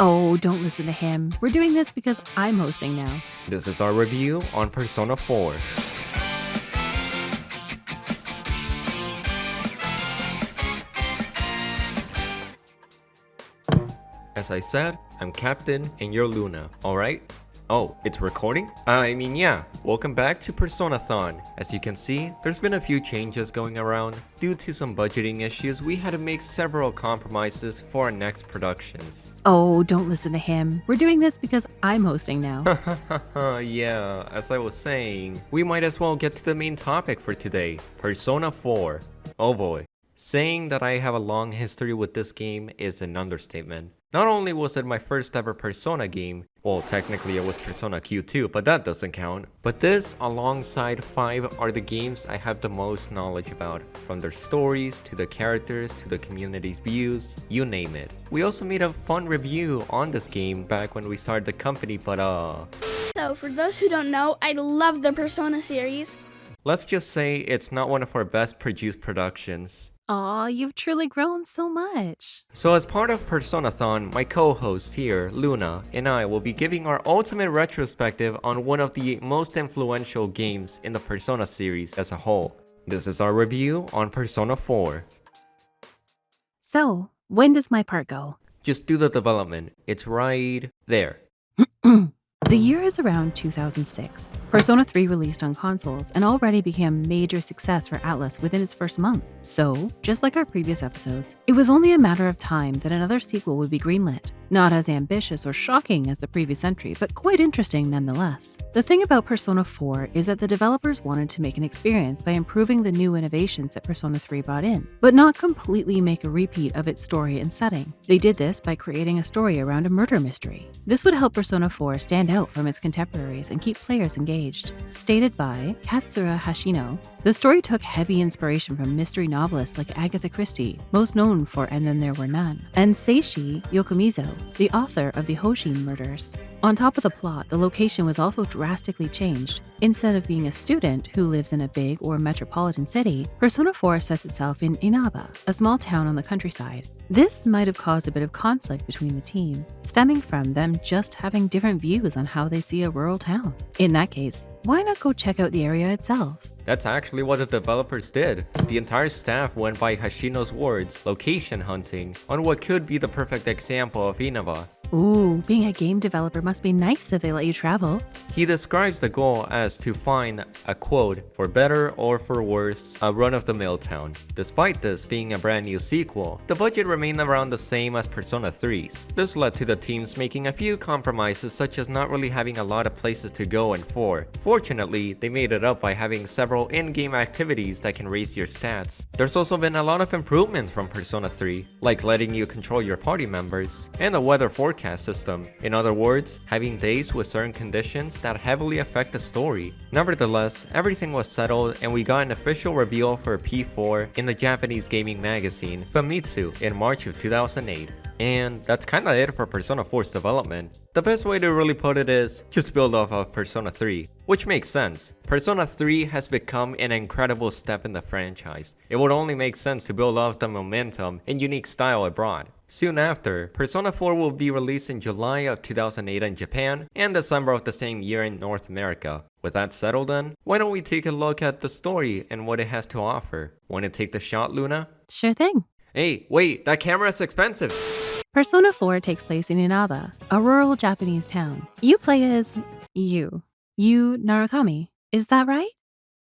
Oh, don't listen to him. We're doing this because I'm hosting now. This is our review on Persona 4. As I said, I'm Captain and you're Luna, alright? Oh, it's recording? Yeah. Welcome back to Persona-thon. As you can see, there's been a few changes going around. Due to some budgeting issues, we had to make several compromises for our next productions. Oh, don't listen to him. We're doing this because I'm hosting now. Yeah, as I was saying, we might as well get to the main topic for today, Persona 4. Oh boy. Saying that I have a long history with this game is an understatement. Not only was it my first ever Persona game, well technically it was Persona Q2, but that doesn't count, but this alongside 5 are the games I have the most knowledge about, from their stories, to the characters, to the community's views, you name it. We also made a fun review on this game back when we started the company, but So for those who don't know, I love the Persona series. let's just say it's not one of our best produced productions. Aw, you've truly grown so much. So as part of Persona-thon, my co-host here, Luna, and I will be giving our ultimate retrospective on one of the most influential games in the Persona series as a whole. This is our review on Persona 4. So, when does my part go? Just do the development. It's right there. The year is around 2006. Persona 3 released on consoles and already became a major success for Atlus within its first month. So, just like our previous episodes, it was only a matter of time that another sequel would be greenlit. Not as ambitious or shocking as the previous entry, but quite interesting nonetheless. The thing about Persona 4 is that the developers wanted to make an experience by improving the new innovations that Persona 3 brought in, but not completely make a repeat of its story and setting. They did this by creating a story around a murder mystery. This would help Persona 4 stand out from its contemporaries and keep players engaged. Stated by Katsura Hashino, the story took heavy inspiration from mystery novelists like Agatha Christie, most known for And Then There Were None, and Seishi Yokomizo, the author of the Hoshin murders. On top of the plot, the location was also drastically changed. Instead of being a student who lives in a big or metropolitan city, Persona 4 sets itself in Inaba, a small town on the countryside. This might have caused a bit of conflict between the team, stemming from them just having different views on how they see a rural town. In that case, why not go check out the area itself? That's actually what the developers did. The entire staff went by Hashino's words, location hunting, on what could be the perfect example of Inaba. Ooh, being a game developer must be nice if they let you travel. He describes the goal as to find a quote, for better or for worse, a run-of-the-mill town. Despite this being a brand new sequel, the budget remained around the same as Persona 3's. This led to the teams making a few compromises, such as not really having a lot of places to go in 4. Fortunately, they made it up by having several in-game activities that can raise your stats. There's also been a lot of improvements from Persona 3, like letting you control your party members, and the weather forecast system. In other words, having days with certain conditions that heavily affect the story. Nevertheless, everything was settled and we got an official reveal for P4 in the Japanese gaming magazine Famitsu in March of 2008. And that's kinda it for Persona 4's development. The best way to really put it is, just build off of Persona 3. Which makes sense. Persona 3 has become an incredible step in the franchise. It would only make sense to build off the momentum and unique style it brought. Soon after, Persona 4 will be released in July of 2008 in Japan and December of the same year in North America. With that settled then, why don't we take a look at the story and what it has to offer? Want to take the shot, Luna? Sure thing. Hey, wait, that camera is expensive! Persona 4 takes place in Inaba, a rural Japanese town. You play as Yu Narukami, is that right?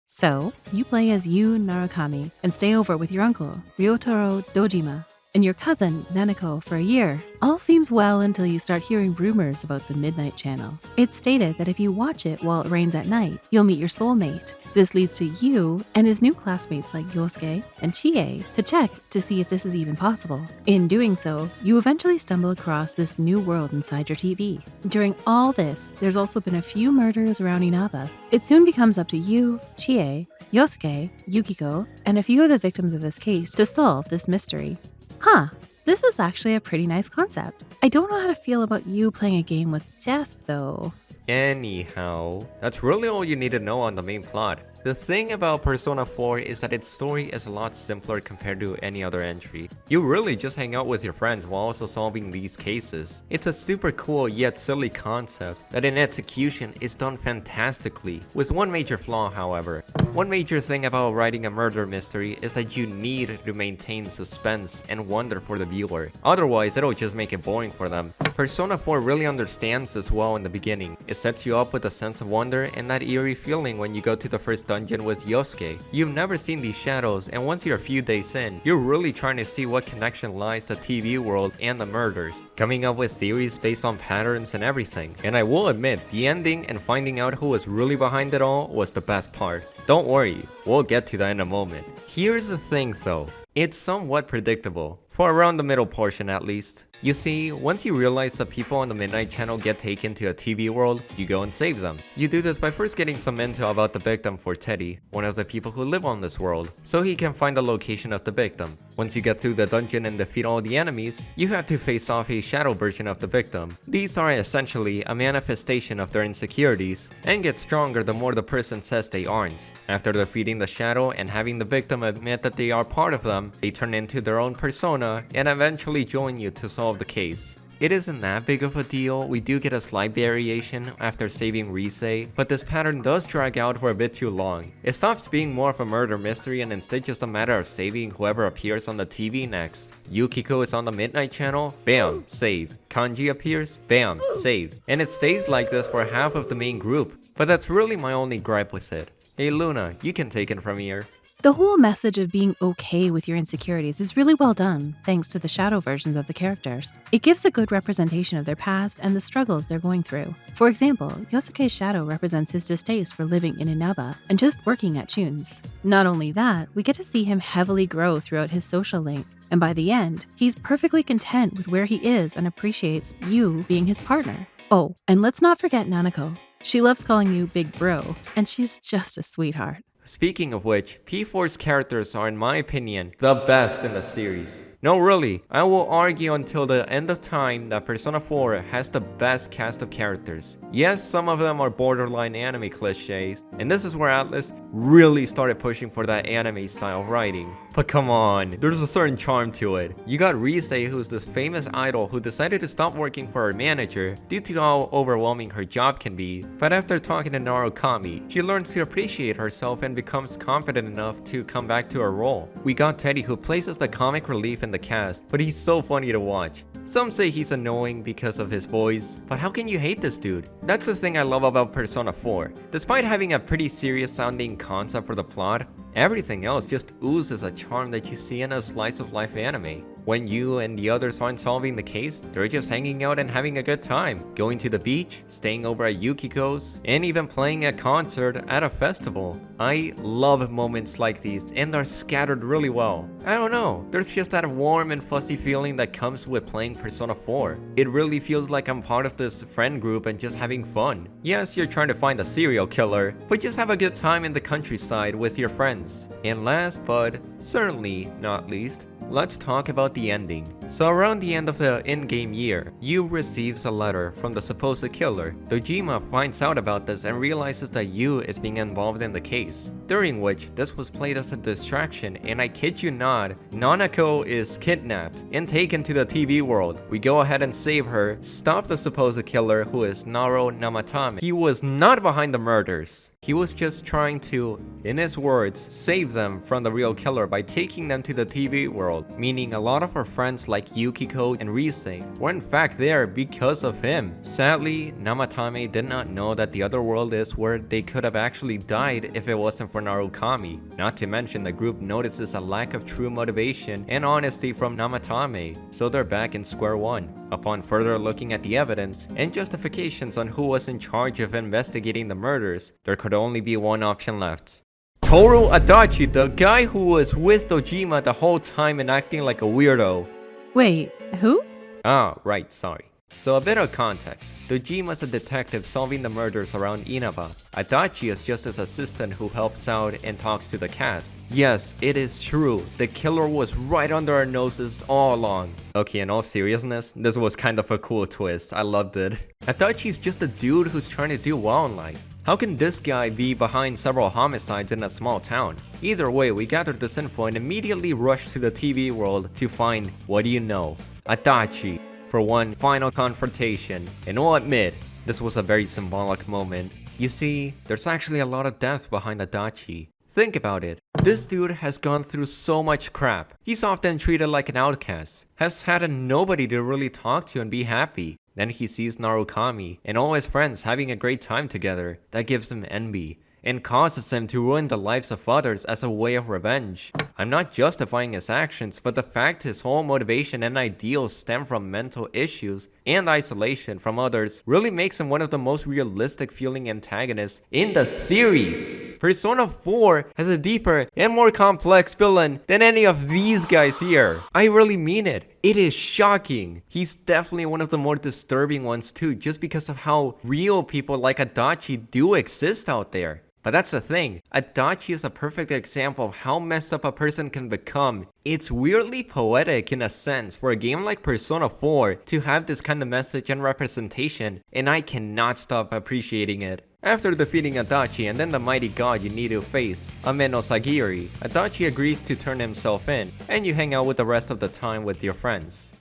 So, you play as Yu Narukami and stay over with your uncle, Ryotaro Dojima, and your cousin, Nanako, for a year. All seems well until you start hearing rumors about the Midnight Channel. It's stated that if you watch it while it rains at night, you'll meet your soulmate. This leads to Yu and his new classmates like Yosuke and Chie to check to see if this is even possible. In doing so, you eventually stumble across this new world inside your TV. During all this, there's also been a few murders around Inaba. It soon becomes up to you, Chie, Yosuke, Yukiko, and a few of the victims of this case to solve this mystery. Huh, this is actually a pretty nice concept. I don't know how to feel about you playing a game with death though. Anyhow, that's really all you need to know on the main plot. The thing about Persona 4 is that its story is a lot simpler compared to any other entry. You really just hang out with your friends while also solving these cases. It's a super cool yet silly concept that in execution is done fantastically, with one major flaw however. One major thing about writing a murder mystery is that you need to maintain suspense and wonder for the viewer, otherwise it'll just make it boring for them. Persona 4 really understands this well in the beginning. It sets you up with a sense of wonder and that eerie feeling when you go to the first dungeon with Yosuke. You've never seen these shadows, and once you're a few days in, you're really trying to see what connection lies to TV world and the murders, coming up with theories based on patterns and everything. And I will admit, the ending and finding out who was really behind it all was the best part. Don't worry, we'll get to that in a moment. Here's the thing though, it's somewhat predictable, for around the middle portion at least. You see, once you realize that people on the Midnight Channel get taken to a TV world, you go and save them. You do this by first getting some intel about the victim for Teddy, one of the people who live on this world, so he can find the location of the victim. Once you get through the dungeon and defeat all the enemies, you have to face off a shadow version of the victim. These are essentially a manifestation of their insecurities, and get stronger the more the person says they aren't. After defeating the shadow and having the victim admit that they are part of them, they turn into their own persona and eventually join you to solve the case. It isn't that big of a deal, we do get a slight variation after saving Rise, but this pattern does drag out for a bit too long. It stops being more of a murder mystery and instead just a matter of saving whoever appears on the TV next. Yukiko is on the Midnight Channel, bam, saved. Kanji appears, bam, saved. And it stays like this for half of the main group, but that's really my only gripe with it. Hey Luna, you can take it from here. The whole message of being okay with your insecurities is really well done, thanks to the shadow versions of the characters. It gives a good representation of their past and the struggles they're going through. For example, Yosuke's shadow represents his distaste for living in Inaba and just working at Chuns. Not only that, we get to see him heavily grow throughout his social link, and by the end, he's perfectly content with where he is and appreciates you being his partner. Oh, and let's not forget Nanako. She loves calling you Big Bro, and she's just a sweetheart. Speaking of which, P4's characters are in my opinion the best in the series. No really, I will argue until the end of time that Persona 4 has the best cast of characters. Yes, some of them are borderline anime cliches, and this is where Atlus really started pushing for that anime style writing. But come on, there's a certain charm to it. You got Rise, who's this famous idol who decided to stop working for her manager due to how overwhelming her job can be, but after talking to Narukami, she learns to appreciate herself and becomes confident enough to come back to her role. We got Teddy, who places the comic relief in the cast, but he's so funny to watch. Some say he's annoying because of his voice, but how can you hate this dude? That's the thing I love about Persona 4. Despite having a pretty serious sounding concept for the plot, everything else just oozes a charm that you see in a slice of life anime. When you and the others aren't solving the case, they're just hanging out and having a good time, going to the beach, staying over at Yukiko's, and even playing a concert at a festival. I love moments like these, and they're scattered really well. I don't know, there's just that warm and fuzzy feeling that comes with playing Persona 4. It really feels like I'm part of this friend group and just having fun. Yes, you're trying to find a serial killer, but just have a good time in the countryside with your friends. And last but certainly not least, let's talk about the ending. So around the end of the in-game year, Yu receives a letter from the supposed killer. Dojima finds out about this and realizes that Yu is being involved in the case, during which this was played as a distraction, and I kid you not, Nanako is kidnapped and taken to the TV world. We go ahead and save her, stop the supposed killer, who is Naro Namatame. He was not behind the murders. He was just trying to, in his words, save them from the real killer by taking them to the TV world, meaning a lot of our friends like Yukiko and Rise were in fact there because of him. Sadly, Namatame did not know that the other world is where they could have actually died if it wasn't for Narukami. Not to mention, the group notices a lack of true motivation and honesty from Namatame, so they're back in square one. Upon further looking at the evidence and justifications on who was in charge of investigating the murders, there could only be one option left. Toru Adachi, the guy who was with Dojima the whole time and acting like a weirdo. Wait, who? Ah, right, sorry. So a bit of context. Dojima's a detective solving the murders around Inaba. Adachi is just his assistant who helps out and talks to the cast. Yes, it is true. The killer was right under our noses all along. Okay, in all seriousness, this was kind of a cool twist. I loved it. Adachi's just a dude who's trying to do well in life. How can this guy be behind several homicides in a small town? Either way, we gathered this info and immediately rushed to the TV world to find, what do you know, Adachi for one final confrontation. And I'll admit, this was a very symbolic moment. You see, there's actually a lot of depth behind Adachi. Think about it. This dude has gone through so much crap. He's often treated like an outcast, has had nobody to really talk to and be happy. Then he sees Narukami and all his friends having a great time together. That gives him envy and causes him to ruin the lives of others as a way of revenge. I'm not justifying his actions, but the fact his whole motivation and ideals stem from mental issues and isolation from others really makes him one of the most realistic feeling antagonists in the series. Persona 4 has a deeper and more complex villain than any of these guys here. I really mean it. It is shocking. He's definitely one of the more disturbing ones too, just because of how real people like Adachi do exist out there. But that's the thing, Adachi is a perfect example of how messed up a person can become. It's weirdly poetic in a sense for a game like Persona 4 to have this kind of message and representation, and I cannot stop appreciating it. After defeating Adachi and then the mighty god you need to face, Amenosagiri, Adachi agrees to turn himself in, and you hang out with the rest of the time with your friends.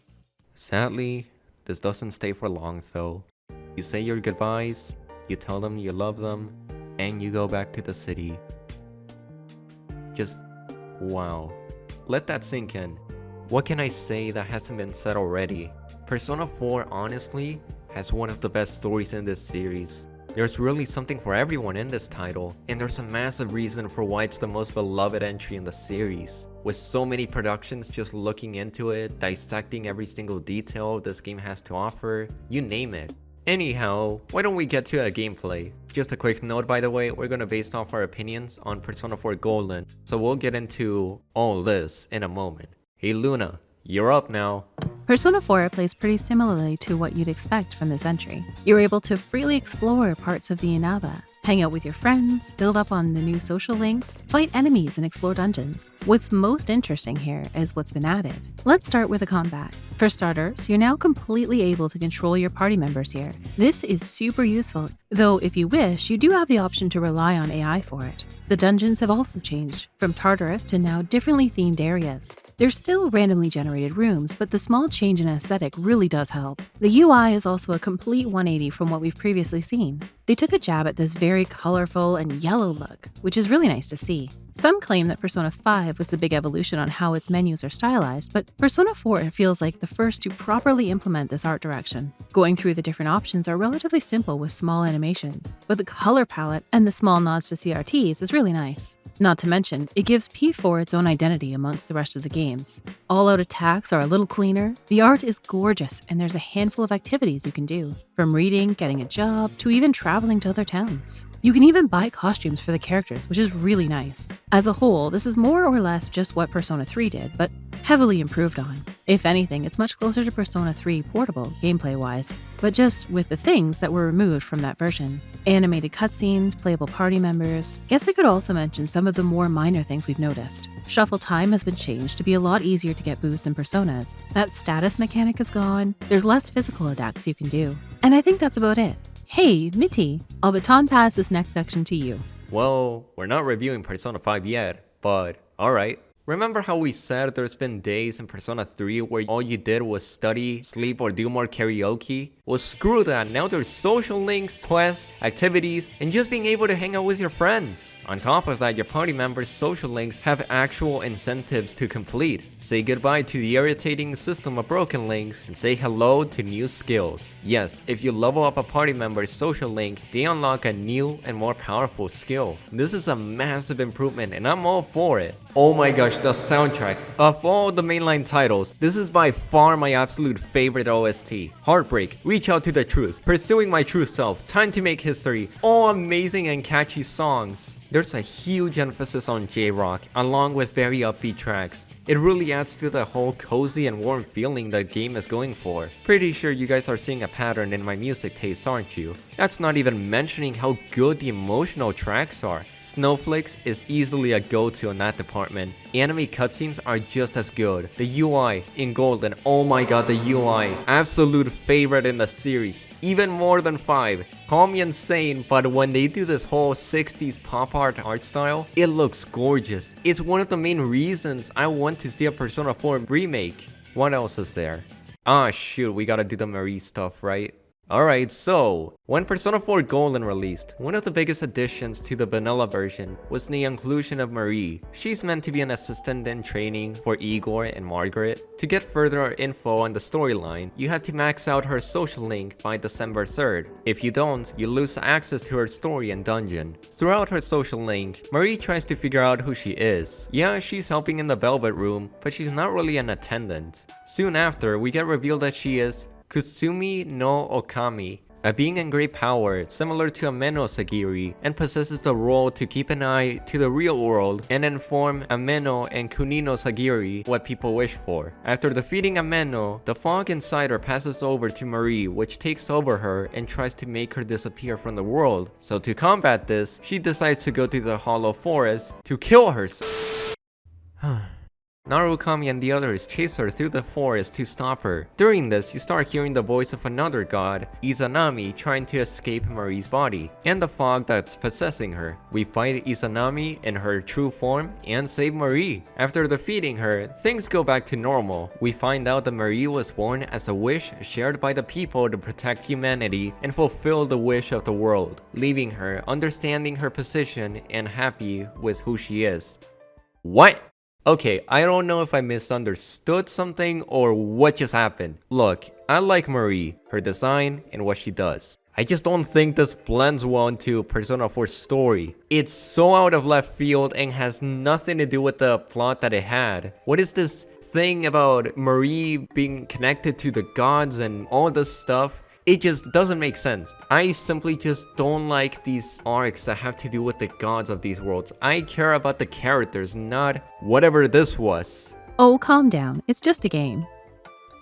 Sadly, this doesn't stay for long though. You say your goodbyes, you tell them you love them, and you go back to the city. Just wow. Let that sink in. What can I say that hasn't been said already? Persona 4 honestly has one of the best stories in this series. There's really something for everyone in this title, and there's a massive reason for why it's the most beloved entry in the series. With so many productions just looking into it, dissecting every single detail this game has to offer, you name it. Anyhow, why don't we get to a gameplay? Just a quick note by the way, we're gonna base off our opinions on Persona 4 Golden, so we'll get into all this in a moment. Hey Luna, you're up now. Persona 4 plays pretty similarly to what you'd expect from this entry. You're able to freely explore parts of the Inaba, hang out with your friends, build up on the new social links, fight enemies, and explore dungeons. What's most interesting here is what's been added. Let's start with the combat. For starters, you're now completely able to control your party members here. This is super useful, though if you wish, you do have the option to rely on AI for it. The dungeons have also changed, from Tartarus to now differently themed areas. They're still randomly generated rooms, but the small change in aesthetic really does help. The UI is also a complete 180 from what we've previously seen. They took a jab at this very colorful and yellow look, which is really nice to see. Some claim that Persona 5 was the big evolution on how its menus are stylized, but Persona 4 feels like the first to properly implement this art direction. Going through the different options are relatively simple with small animations, but the color palette and the small nods to CRTs is really nice. Not to mention, it gives P4 its own identity amongst the rest of the games. All-out attacks are a little cleaner, the art is gorgeous, and there's a handful of activities you can do, from reading, getting a job, to even traveling to other towns. You can even buy costumes for the characters, which is really nice. As a whole, this is more or less just what Persona 3 did, but heavily improved on. If anything, it's much closer to Persona 3 Portable, gameplay-wise, but just with the things that were removed from that version. Animated cutscenes, playable party members. Guess I could also mention some of the more minor things we've noticed. Shuffle time has been changed to be a lot easier to get boosts in Personas. That status mechanic is gone, there's less physical attacks you can do. And I think that's about it. Hey, Minty, I'll baton pass this next section to you. Well, we're not reviewing Persona 5 yet, but alright. Remember how we said there's been days in Persona 3 where all you did was study, sleep, or do more karaoke? Well, screw that. Now there's social links, quests, activities, and just being able to hang out with your friends. On top of that, your party members' social links have actual incentives to complete. Say goodbye to the irritating system of broken links, and say hello to new skills. Yes, if you level up a party member's social link, they unlock a new and more powerful skill. This is a massive improvement, and I'm all for it. Oh my gosh, the soundtrack. Of all the mainline titles, this is by far my absolute favorite OST. Heartbreak, Reach Out to the Truth, Pursuing My True Self, Time to Make History, all amazing and catchy songs. There's a huge emphasis on J-Rock, along with very upbeat tracks. It really adds to the whole cozy and warm feeling the game is going for. Pretty sure you guys are seeing a pattern in my music tastes, aren't you? That's not even mentioning how good the emotional tracks are. Snowflakes is easily a go-to in that department. department, anime cutscenes are just as good. The UI in Golden, oh my god, the UI, absolute favorite in the series, even more than 5. Call me insane, but when they do this whole 60s pop art style, it looks gorgeous. It's one of the main reasons I want to see a Persona 4 remake. What else is there? Ah shoot, we gotta do the Marie stuff, right? Alright, so, when Persona 4 Golden released, one of the biggest additions to the vanilla version was the inclusion of Marie. She's meant to be an assistant in training for Igor and Margaret. To get further info on the storyline, you have to max out her social link by December 3rd. If you don't, you lose access to her story and dungeon. Throughout her social link, Marie tries to figure out who she is. Yeah, she's helping in the Velvet Room, but she's not really an attendant. Soon after, we get revealed that she is Kusumi no Okami, a being in great power similar to Ameno Sagiri, and possesses the role to keep an eye to the real world and inform Ameno and Kunino Sagiri what people wish for. After defeating Ameno, the fog inside her passes over to Marie, which takes over her and tries to make her disappear from the world. So to combat this, she decides to go to the Hollow Forest to kill herself. Narukami and the others chase her through the forest to stop her. During this, you start hearing the voice of another god, Izanami, trying to escape Marie's body, and the fog that's possessing her. We fight Izanami in her true form and save Marie. After defeating her, things go back to normal. We find out that Marie was born as a wish shared by the people to protect humanity and fulfill the wish of the world, leaving her understanding her position and happy with who she is. What? Okay, I don't know if I misunderstood something or what just happened. Look, I like Marie, her design, and what she does. I just don't think this blends well into Persona 4's story. It's so out of left field and has nothing to do with the plot that it had. What is this thing about Marie being connected to the gods and all this stuff? It just doesn't make sense. I simply just don't like these arcs that have to do with the gods of these worlds. I care about the characters, not whatever this was. Oh, calm down. It's just a game.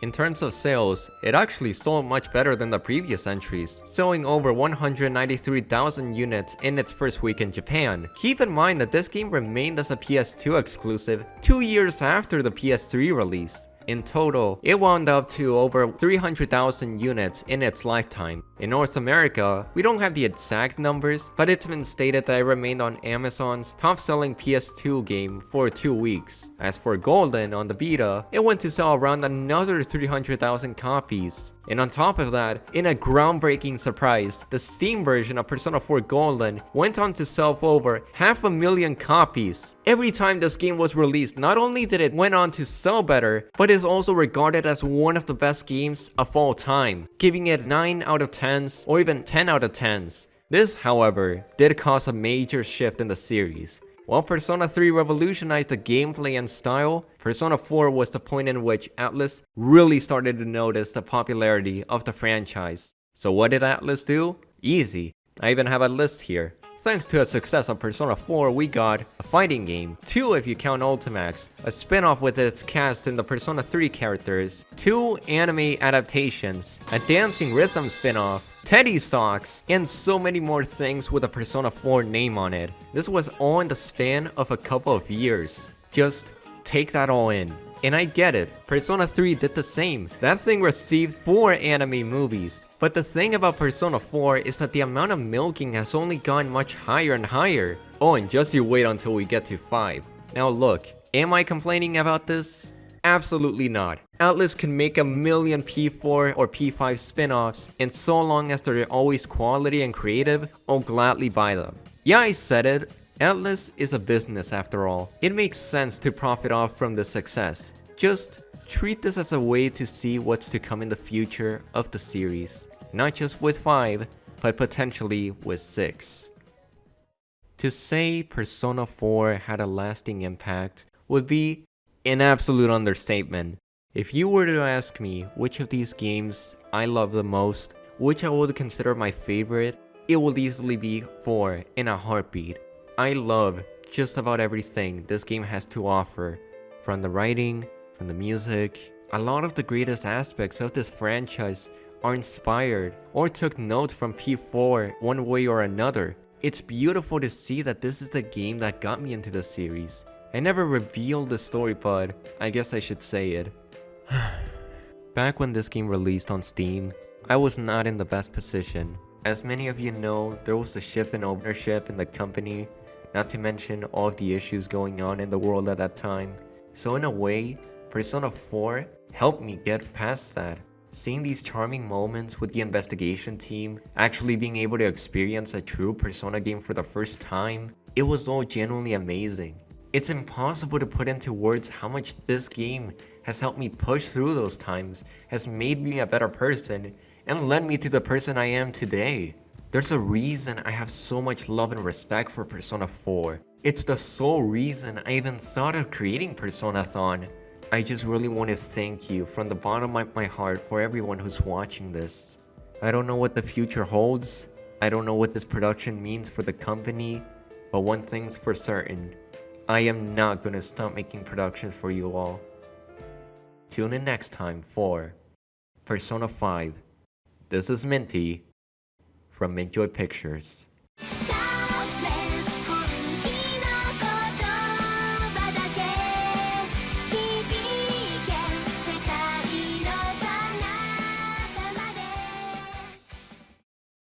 In terms of sales, it actually sold much better than the previous entries, selling over 193,000 units in its first week in Japan. Keep in mind that this game remained as a PS2 exclusive 2 years after the PS3 release. In total, it wound up to over 300,000 units in its lifetime. In North America, we don't have the exact numbers, but it's been stated that it remained on Amazon's top-selling PS2 game for 2 weeks. As for Golden on the beta, it went to sell around another 300,000 copies. And on top of that, in a groundbreaking surprise, the Steam version of Persona 4 Golden went on to sell for over 500,000 copies. Every time this game was released, not only did it went on to sell better, but is also regarded as one of the best games of all time, giving it 9 out of 10s or even 10 out of 10s. This, however, did cause a major shift in the series. While Persona 3 revolutionized the gameplay and style, Persona 4 was the point in which Atlus really started to notice the popularity of the franchise. So what did Atlus do? Easy. I even have a list here. Thanks to the success of Persona 4, we got a fighting game, 2 if you count Ultimax, a spin-off with its cast in the Persona 3 characters, 2 anime adaptations, a dancing rhythm spin-off, Teddy Socks, and so many more things with a Persona 4 name on it. This was all in the span of a couple of years. Just take that all in. And I get it, Persona 3 did the same. That thing received 4 anime movies. But the thing about Persona 4 is that the amount of milking has only gone much higher and higher. Oh, and just you wait until we get to 5. Now look, am I complaining about this? Absolutely not. Atlus can make a million P4 or P5 spin-offs, and so long as they're always quality and creative, I'll gladly buy them. Yeah, I said it. Atlus is a business after all. It makes sense to profit off from the success. Just treat this as a way to see what's to come in the future of the series. Not just with 5, but potentially with 6. To say Persona 4 had a lasting impact would be an absolute understatement. If you were to ask me which of these games I love the most, which I would consider my favorite, it would easily be 4 in a heartbeat. I love just about everything this game has to offer, from the writing, from the music. A lot of the greatest aspects of this franchise are inspired or took note from P4 one way or another. It's beautiful to see that this is the game that got me into the series. I never revealed the story, but I guess I should say it. Back when this game released on Steam, I was not in the best position. As many of you know, there was a shift in ownership in the company, not to mention all of the issues going on in the world at that time. So in a way, Persona 4 helped me get past that. Seeing these charming moments with the investigation team, actually being able to experience a true Persona game for the first time, it was all genuinely amazing. It's impossible to put into words how much this game has helped me push through those times, has made me a better person, and led me to the person I am today. There's a reason I have so much love and respect for Persona 4. It's the sole reason I even thought of creating Persona-thon. I just really want to thank you from the bottom of my heart for everyone who's watching this. I don't know what the future holds, I don't know what this production means for the company, but one thing's for certain, I am not gonna stop making productions for you all. Tune in next time for Persona 5. This is Minty from Mintjoy Pictures.